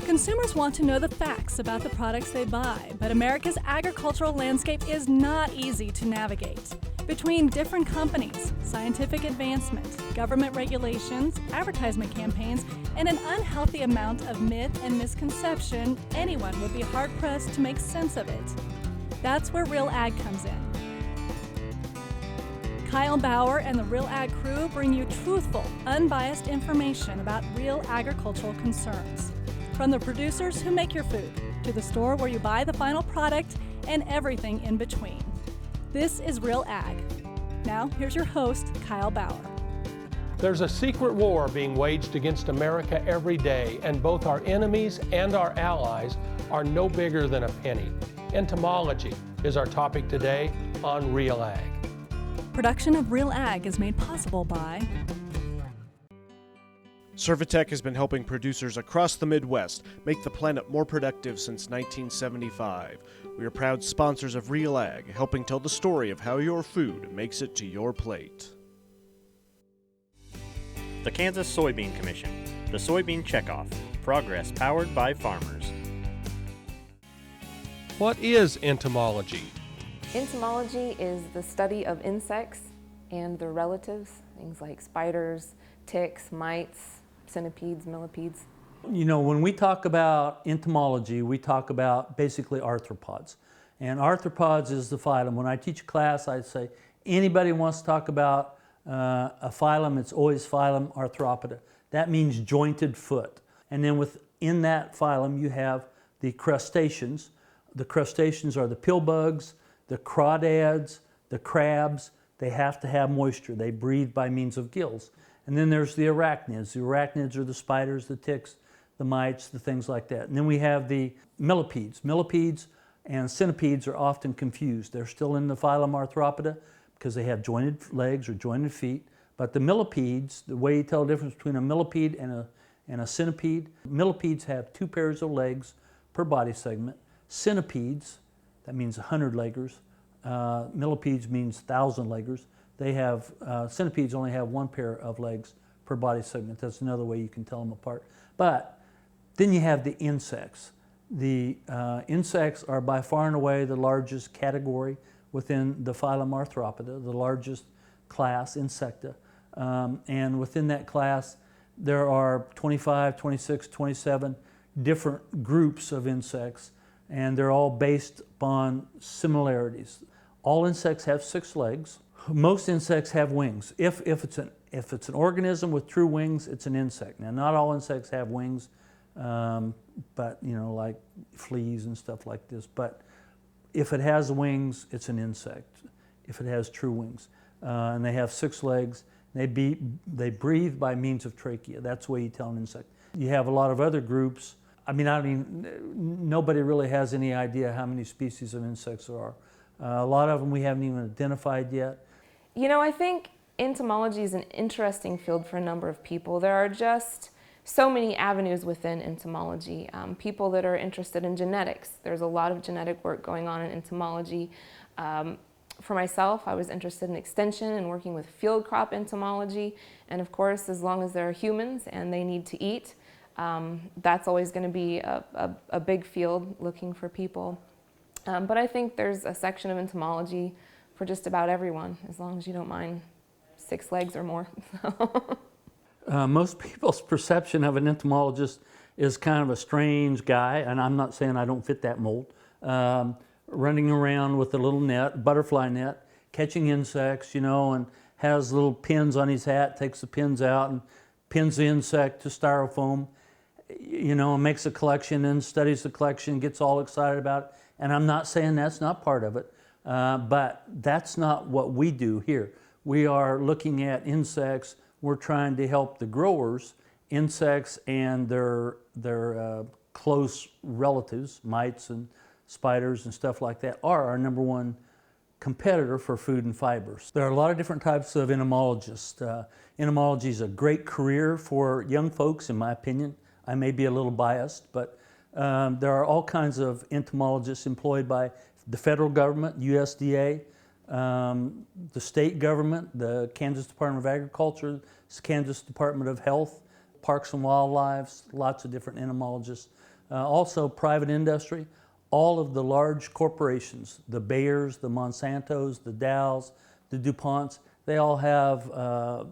Consumers want to know the facts about the products they buy, but America's agricultural landscape is not easy to navigate. Between different companies, scientific advancement, government regulations, advertisement campaigns, and an unhealthy amount of myth and misconception, anyone would be hard-pressed to make sense of it. That's where Real Ag comes in. Kyle Bauer and the Real Ag crew bring you truthful, unbiased information about real agricultural concerns. From the producers who make your food, to the store where you buy the final product, and everything in between. This is Real Ag. Now, here's your host, Kyle Bauer. There's a secret war being waged against America every day, and both our enemies and our allies are no bigger than a penny. Entomology is our topic today on Real Ag. Production of Real Ag is made possible by Servitech has been helping producers across the Midwest make the planet more productive since 1975. We are proud sponsors of Real Ag, helping tell the story of how your food makes it to your plate. The Kansas Soybean Commission, the Soybean Checkoff, progress powered by farmers. What is entomology? Entomology is the study of insects and their relatives, things like spiders, ticks, mites, centipedes, millipedes. You know, when we talk about entomology, we talk about basically arthropods. And arthropods is the phylum. When I teach a class, I say, anybody wants to talk about a phylum, it's always phylum Arthropoda. That means jointed foot. And then within that phylum, you have the crustaceans. The crustaceans are the pill bugs, the crawdads, the crabs. They have to have moisture. They breathe by means of gills. And then there's the arachnids. The arachnids are the spiders, the ticks, the mites, the things like that. And then we have the millipedes. Millipedes and centipedes are often confused. They're still in the phylum Arthropoda because they have jointed legs or jointed feet. But the millipedes, the way you tell the difference between a millipede and a centipede, millipedes have 2 pairs of legs per body segment. Centipedes, that means 100-leggers. Millipedes means 1,000-leggers. They have, centipedes only have 1 pair of legs per body segment. That's another way you can tell them apart. But then you have the insects. The insects are by far and away the largest category within the phylum Arthropoda, the largest class, Insecta. And within that class, there are 25, 26, 27 different groups of insects, and they're all based upon similarities. All insects have 6 legs. Most insects have wings. If it's an organism with true wings, it's an insect. Now, not all insects have wings, but you know, like fleas and stuff like this. But if it has wings, it's an insect. If it has true wings, and they have 6 legs, they breathe by means of trachea. That's the way you tell an insect. You have a lot of other groups. I mean, nobody really has any idea how many species of insects there are. A lot of them we haven't even identified yet. You know, I think entomology is an interesting field for a number of people. There are just so many avenues within entomology. People that are interested in genetics. There's a lot of genetic work going on in entomology. For myself, I was interested in extension and working with field crop entomology. And of course, as long as there are humans and they need to eat, that's always going to be a big field looking for people. But I think there's a section of entomology for just about everyone, as long as you don't mind 6 legs or more. Most people's perception of an entomologist is kind of a strange guy, and I'm not saying I don't fit that mold, running around with a little net, butterfly net, catching insects, you know, and has little pins on his hat, takes the pins out and pins the insect to styrofoam, you know, and makes a collection and studies the collection, gets all excited about it. And I'm not saying that's not part of it, but that's not what we do here. We are looking at insects. We're trying to help the growers. Insects and their close relatives, mites and spiders and stuff like that, are our #1 competitor for food and fibers. There are a lot of different types of entomologists. Entomology is a great career for young folks, in my opinion. I may be a little biased, but there are all kinds of entomologists employed by the federal government, USDA, the state government, the Kansas Department of Agriculture, Kansas Department of Health, Parks and Wildlife, lots of different entomologists also private industry. All of the large corporations, the Bayers, the Monsantos, the Dows, the DuPonts, they all have a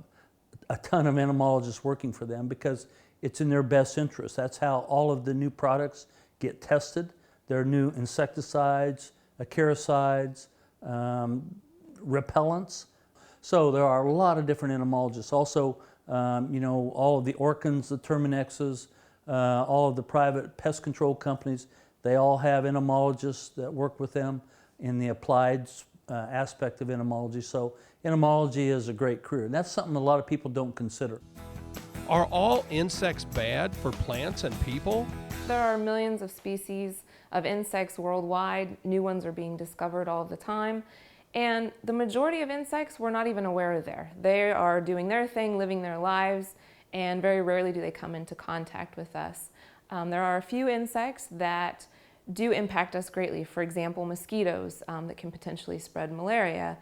ton of entomologists working for them because it's in their best interest. That's how all of the new products get tested. There are new insecticides, acaricides, repellents. So there are a lot of different entomologists. Also, all of the Orkins, the Terminixes, all of the private pest control companies, they all have entomologists that work with them in the applied aspect of entomology. So entomology is a great career. And that's something a lot of people don't consider. Are all insects bad for plants and people? There are millions of species of insects worldwide. New ones are being discovered all the time. And the majority of insects we're not even aware of there. They are doing their thing, living their lives, and very rarely do they come into contact with us. There are a few insects that do impact us greatly. For example, mosquitoes that can potentially spread malaria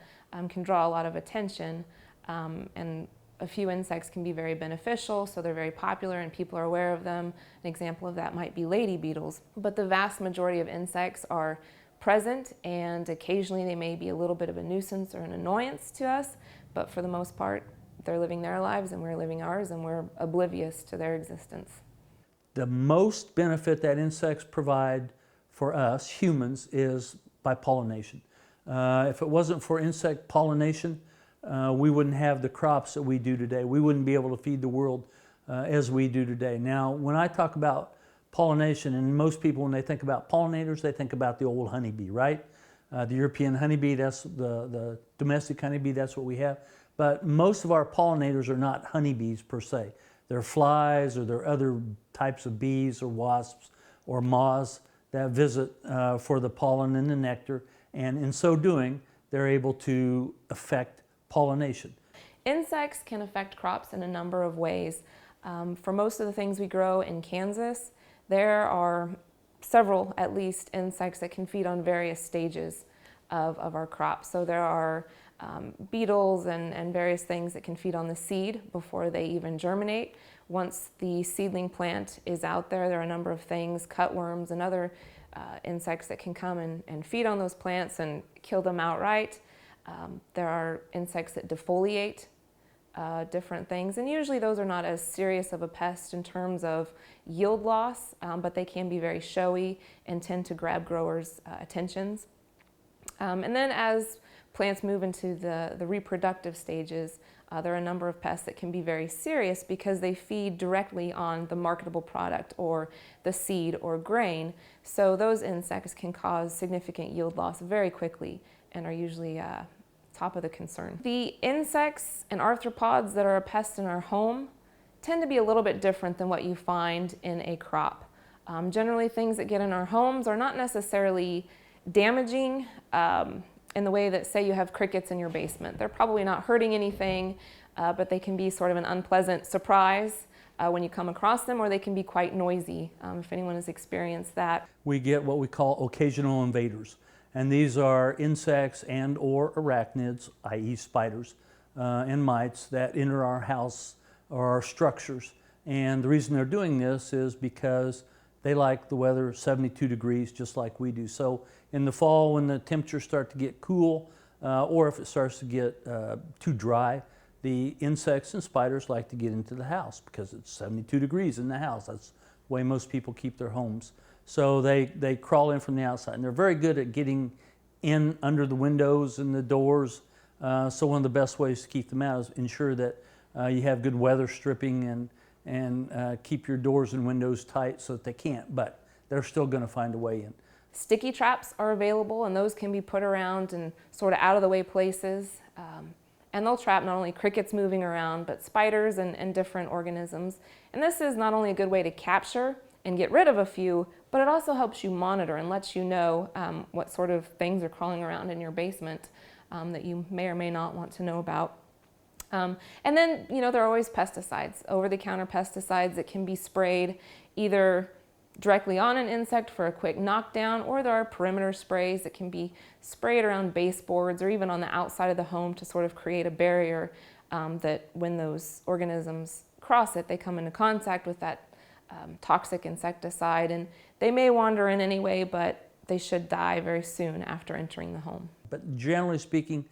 can draw a lot of attention, and a few insects can be very beneficial, so they're very popular and people are aware of them. An example of that might be lady beetles. But the vast majority of insects are present, and occasionally they may be a little bit of a nuisance or an annoyance to us, but for the most part, they're living their lives and we're living ours, and we're oblivious to their existence. The most benefit that insects provide for us, humans, is by pollination. If it wasn't for insect pollination, we wouldn't have the crops that we do today. We wouldn't be able to feed the world as we do today. Now, when I talk about pollination, and most people, when they think about pollinators, they think about the old honeybee, right? The European honeybee, that's the domestic honeybee, that's what we have. But most of our pollinators are not honeybees per se. They're flies, or they're other types of bees or wasps or moths that visit for the pollen and the nectar, and in so doing, they're able to affect pollination. Insects can affect crops in a number of ways. For most of the things we grow in Kansas, there are several, at least, insects that can feed on various stages of our crops. So there are beetles and various things that can feed on the seed before they even germinate. Once the seedling plant is out there, there are a number of things, cutworms and other insects that can come and feed on those plants and kill them outright. There are insects that defoliate different things, and usually those are not as serious of a pest in terms of yield loss, but they can be very showy and tend to grab growers' attentions. And then as plants move into the reproductive stages, there are a number of pests that can be very serious because they feed directly on the marketable product or the seed or grain. So those insects can cause significant yield loss very quickly and are usually top of the concern. The insects and arthropods that are a pest in our home tend to be a little bit different than what you find in a crop. Generally, things that get in our homes are not necessarily damaging in the way that, say, you have crickets in your basement. They're probably not hurting anything, but they can be sort of an unpleasant surprise when you come across them, or they can be quite noisy, if anyone has experienced that. We get what we call occasional invaders, and these are insects and or arachnids, i.e. spiders and mites, that enter our house or our structures. And the reason they're doing this is because they like the weather 72 degrees just like we do. So in the fall, when the temperatures start to get cool, or if it starts to get too dry, the insects and spiders like to get into the house because it's 72 degrees in the house. That's the way most people keep their homes. So they crawl in from the outside, and they're very good at getting in under the windows and the doors. So one of the best ways to keep them out is ensure that you have good weather stripping and keep your doors and windows tight so that they can't, but they're still going to find a way in. Sticky traps are available, and those can be put around in sort of out-of-the-way places. And they'll trap not only crickets moving around, but spiders and different organisms. And this is not only a good way to capture and get rid of a few, but it also helps you monitor and lets you know what sort of things are crawling around in your basement that you may or may not want to know about. And then, there are always pesticides, over-the-counter pesticides that can be sprayed either directly on an insect for a quick knockdown, or there are perimeter sprays that can be sprayed around baseboards or even on the outside of the home to sort of create a barrier that when those organisms cross it, they come into contact with that toxic insecticide, and they may wander in anyway, but they should die very soon after entering the home. But generally speaking,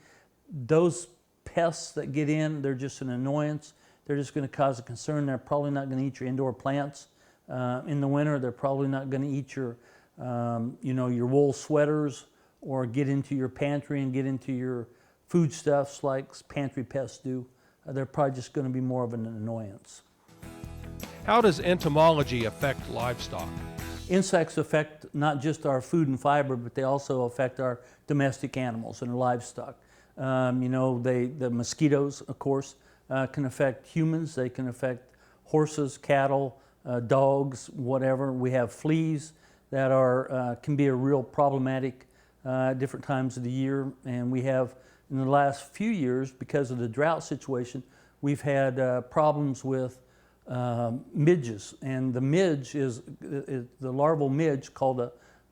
those pests that get in, they're just an annoyance. They're just going to cause a concern. They're probably not going to eat your indoor plants in the winter. They're probably not going to eat your, your wool sweaters or get into your pantry and get into your foodstuffs like pantry pests do. They're probably just going to be more of an annoyance. How does entomology affect livestock? Insects affect not just our food and fiber, but they also affect our domestic animals and livestock. The mosquitoes, of course, can affect humans. They can affect horses, cattle, dogs, whatever. We have fleas that can be a real problematic at different times of the year. And we have, in the last few years, because of the drought situation, we've had problems with midges. And the midge is the larval midge, called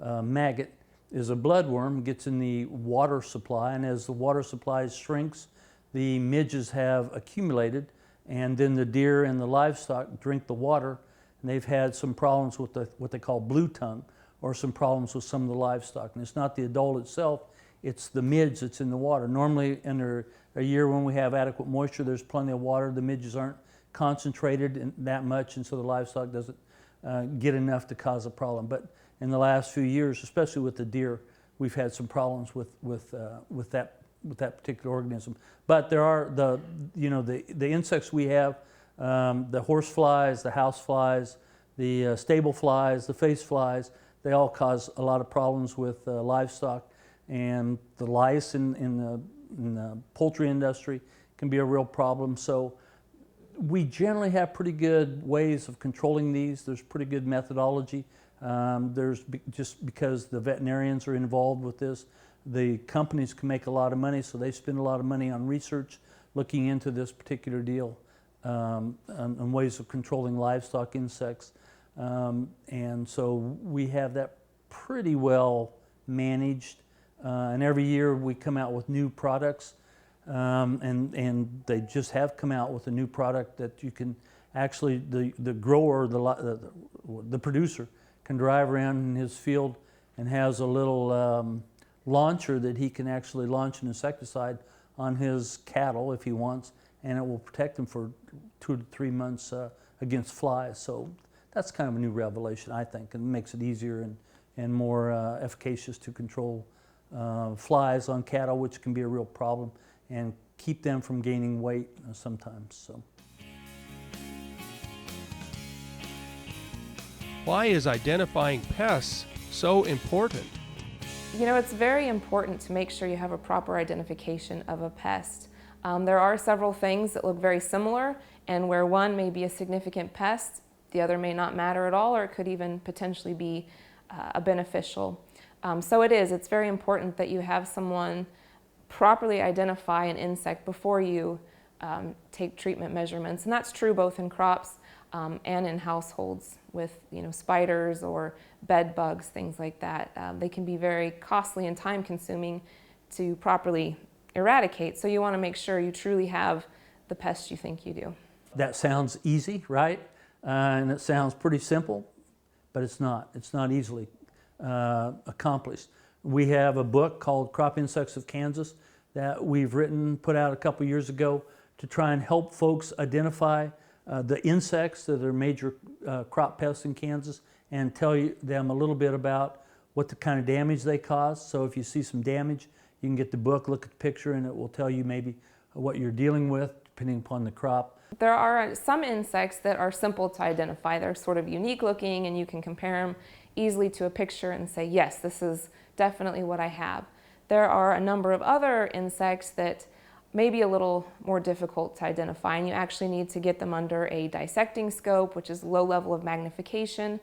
a maggot, is a bloodworm, gets in the water supply, and as the water supply shrinks, the midges have accumulated, and then the deer and the livestock drink the water, and they've had some problems with what they call blue tongue, or some problems with some of the livestock. And it's not the adult itself, it's the midge that's in the water. Normally, in a year when we have adequate moisture, there's plenty of water, the midges aren't concentrated that much, and so the livestock doesn't get enough to cause a problem. But in the last few years, especially with the deer, we've had some problems with that particular organism. But there are the insects we have, the horse flies, the house flies, the stable flies, the face flies. They all cause a lot of problems with livestock, and the lice in the poultry industry can be a real problem. So we generally have pretty good ways of controlling these. There's pretty good methodology. Just because the veterinarians are involved with this, the companies can make a lot of money, so they spend a lot of money on research looking into this particular deal and ways of controlling livestock insects. And so we have that pretty well managed. And every year we come out with new products. And they just have come out with a new product that you can actually, the grower, the producer, can drive around in his field and has a little launcher that he can actually launch an insecticide on his cattle if he wants, and it will protect them for 2 to 3 months against flies. So that's kind of a new revelation, I think, and makes it easier and more efficacious to control flies on cattle, which can be a real problem, and keep them from gaining weight sometimes. So. Why is identifying pests so important? It's very important to make sure you have a proper identification of a pest. There are several things that look very similar, and where one may be a significant pest, the other may not matter at all, or it could even potentially be a beneficial. So it's very important that you have someone properly identify an insect before you take treatment measurements. And that's true both in crops and in households with spiders or bed bugs, things like that. They can be very costly and time consuming to properly eradicate. So you want to make sure you truly have the pest you think you do. That sounds easy, right? And it sounds pretty simple, but it's not. It's not easily accomplished. We have a book called Crop Insects of Kansas that we've put out a couple years ago to try and help folks identify the insects that are major crop pests in Kansas and tell them a little bit about what the kind of damage they cause. So if you see some damage, you can get the book, look at the picture, and it will tell you maybe what you're dealing with depending upon the crop. There are some insects that are simple to identify. They're sort of unique looking, and you can compare them easily to a picture and say, yes, this is definitely what I have. There are a number of other insects that may be a little more difficult to identify, and you actually need to get them under a dissecting scope, which is low level of magnification,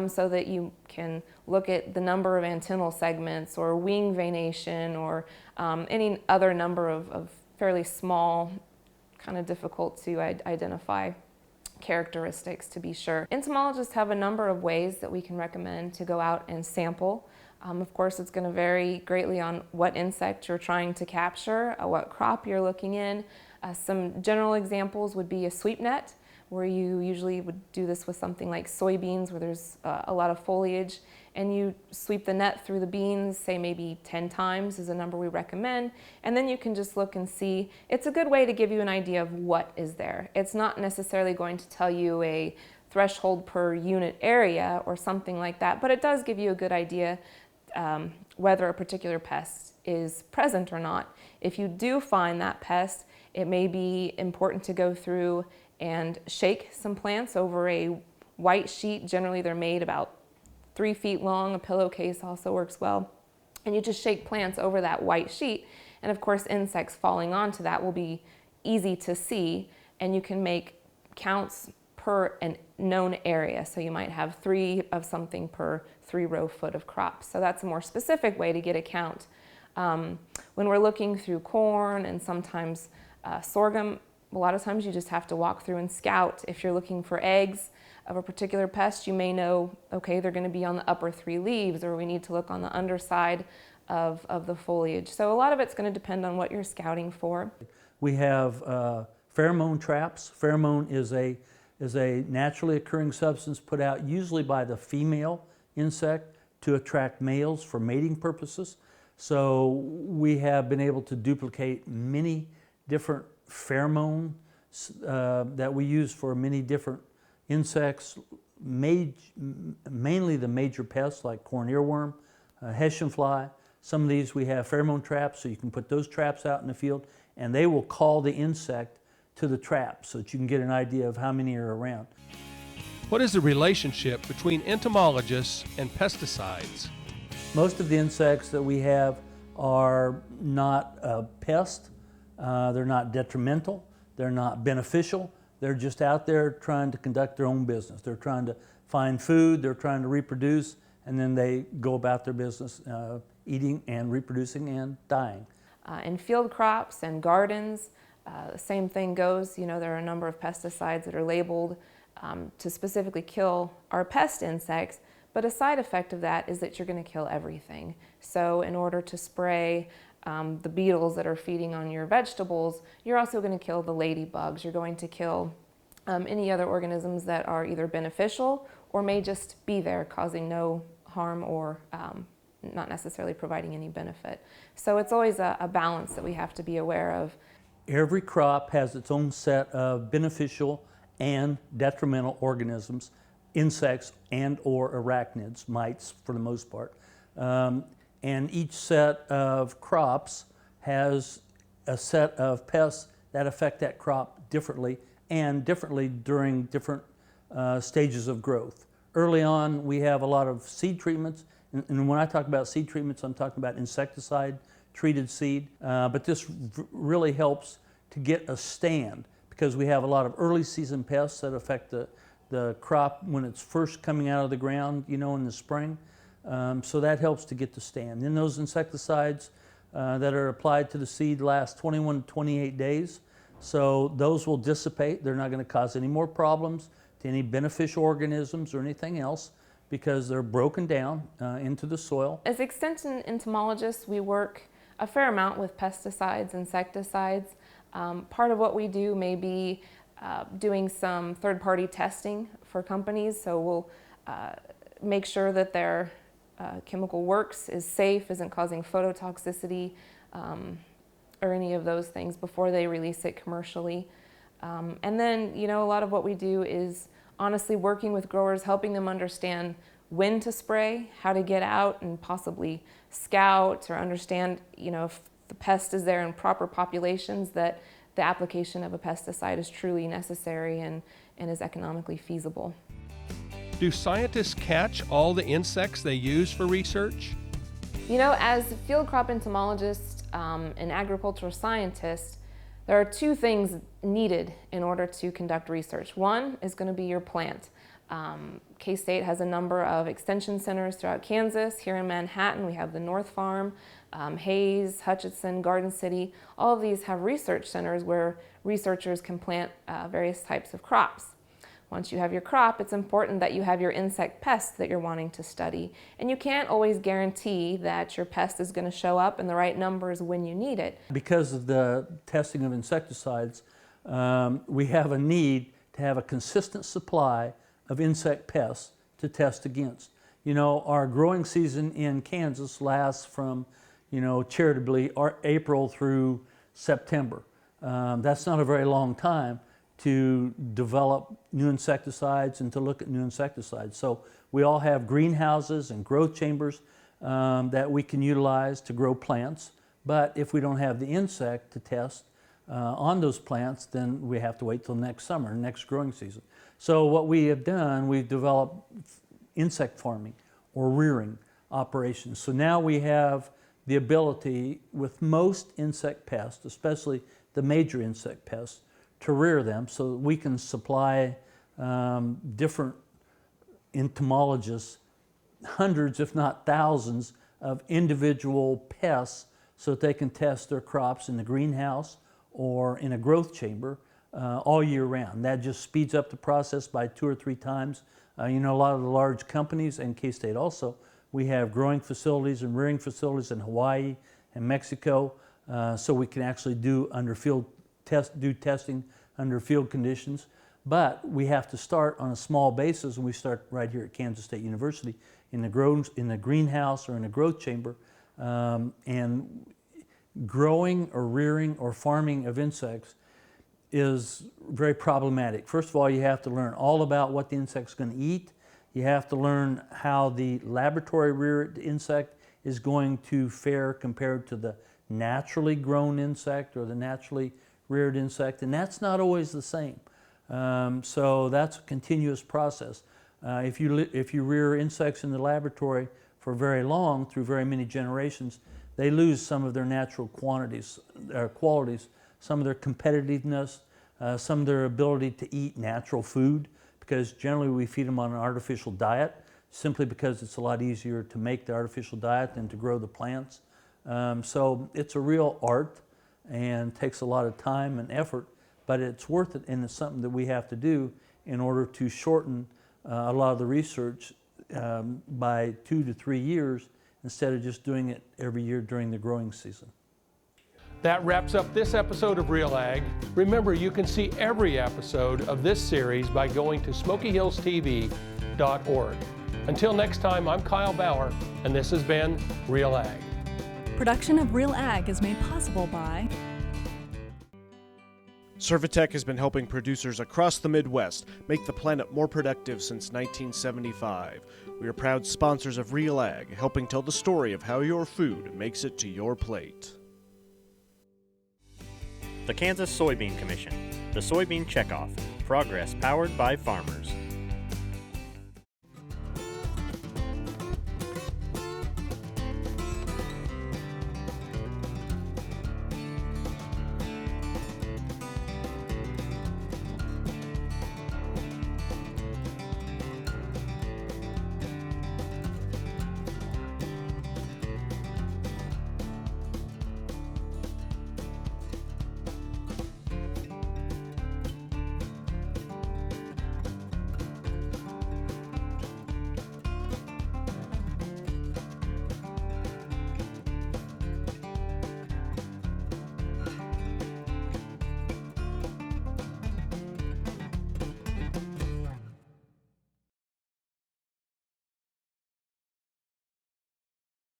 so that you can look at the number of antennal segments or wing venation or any other number of fairly small, kind of difficult to identify characteristics, to be sure. Entomologists have a number of ways that we can recommend to go out and sample. Of course, it's going to vary greatly on what insect you're trying to capture, what crop you're looking in. Some general examples would be a sweep net, where you usually would do this with something like soybeans, where there's a lot of foliage, and you sweep the net through the beans, say maybe 10 times is a number we recommend, and then you can just look and see. It's a good way to give you an idea of what is there. It's not necessarily going to tell you a threshold per unit area or something like that, but it does give you a good idea whether a particular pest is present or not. If you do find that pest, it may be important to go through and shake some plants over a white sheet. Generally they're made about 3 feet long. A pillowcase also works well. And you just shake plants over that white sheet. And of course, insects falling onto that will be easy to see, and you can make counts per a known area. So you might have 3 of something per 3 row foot of crops. So that's a more specific way to get a count. When we're looking through corn and sometimes sorghum, a lot of times you just have to walk through and scout. If you're looking for eggs of a particular pest, you may know, okay, they're going to be on the upper 3 leaves, or we need to look on the underside of the foliage. So a lot of it's going to depend on what you're scouting for. We have pheromone traps. Pheromone is a naturally occurring substance put out usually by the female insect to attract males for mating purposes. So we have been able to duplicate many different pheromones that we use for many different insects, mainly the major pests like corn earworm, Hessian fly. Some of these we have pheromone traps, so you can put those traps out in the field and they will call the insect to the trap so that you can get an idea of how many are around. What is the relationship between entomologists and pesticides? Most of the insects that we have are not a pest, they're not detrimental, they're not beneficial, they're just out there trying to conduct their own business. They're trying to find food, they're trying to reproduce, and then they go about their business eating and reproducing and dying. In field crops and gardens, the same thing goes. You know, there are a number of pesticides that are labeled to specifically kill our pest insects, but a side effect of that is that you're going to kill everything. So in order to spray the beetles that are feeding on your vegetables, you're also going to kill the ladybugs. You're going to kill any other organisms that are either beneficial or may just be there causing no harm or not necessarily providing any benefit. So it's always a balance that we have to be aware of. Every crop has its own set of beneficial and detrimental organisms, insects and or arachnids, mites for the most part. And each set of crops has a set of pests that affect that crop differently and differently during different stages of growth. Early on, we have a lot of seed treatments, and when I talk about seed treatments, I'm talking about insecticide treated seed, but this really helps to get a stand because we have a lot of early season pests that affect the crop when it's first coming out of the ground, you know, in the spring. So that helps to get the stand. Then those insecticides that are applied to the seed last 21 to 28 days. So those will dissipate. They're not going to cause any more problems to any beneficial organisms or anything else because they're broken down into the soil. As extension entomologists, we work a fair amount with pesticides, insecticides. Part of what we do may be doing some third-party testing for companies. So we'll make sure that their chemical works, is safe, isn't causing phototoxicity or any of those things before they release it commercially. And then, you know, a lot of what we do is honestly working with growers, helping them understand when to spray, how to get out and possibly scout or understand, you know, if the pest is there in proper populations, that the application of a pesticide is truly necessary and is economically feasible. Do scientists catch all the insects they use for research? You know, as field crop entomologists and agricultural scientists, there are 2 things needed in order to conduct research. One is going to be your plant. K-State has a number of extension centers throughout Kansas. Here in Manhattan, we have the North Farm, Hayes, Hutchinson, Garden City. All of these have research centers where researchers can plant various types of crops. Once you have your crop, it's important that you have your insect pests that you're wanting to study. And you can't always guarantee that your pest is going to show up in the right numbers when you need it. Because of the testing of insecticides, we have a need to have a consistent supply of insect pests to test against. You know, our growing season in Kansas lasts from, charitably April through September. That's not a very long time to develop new insecticides and to look at new insecticides. So we all have greenhouses and growth chambers that we can utilize to grow plants. But if we don't have the insect to test on those plants, then we have to wait till next summer, next growing season. So what we have done, we've developed insect farming or rearing operations. So now we have the ability with most insect pests, especially the major insect pests, to rear them so that we can supply different entomologists hundreds, if not thousands, of individual pests so that they can test their crops in the greenhouse or in a growth chamber all year round. That just speeds up the process by 2 or 3 times. A lot of the large companies, and K-State also, we have growing facilities and rearing facilities in Hawaii and Mexico, so we can actually do testing under field conditions. But we have to start on a small basis, and we start right here at Kansas State University in the greenhouse or in a growth chamber. And growing or rearing or farming of insects is very problematic. First of all, you have to learn all about what the insect's going to eat. You have to learn how the laboratory reared insect is going to fare compared to the naturally grown insect or the naturally reared insect, and that's not always the same. So that's a continuous process. If you rear insects in the laboratory for very long, through very many generations, they lose some of their natural qualities, some of their competitiveness, some of their ability to eat natural food, because generally we feed them on an artificial diet, simply because it's a lot easier to make the artificial diet than to grow the plants. So it's a real art and takes a lot of time and effort, but it's worth it, and it's something that we have to do in order to shorten a lot of the research by 2 to 3 years instead of just doing it every year during the growing season. That wraps up this episode of Real Ag. Remember, you can see every episode of this series by going to SmokyHillsTV.org. Until next time, I'm Kyle Bauer, and this has been Real Ag. Production of Real Ag is made possible by Servitech has been helping producers across the Midwest make the planet more productive since 1975. We are proud sponsors of Real Ag, helping tell the story of how your food makes it to your plate. The Kansas Soybean Commission, the Soybean Checkoff, progress powered by farmers.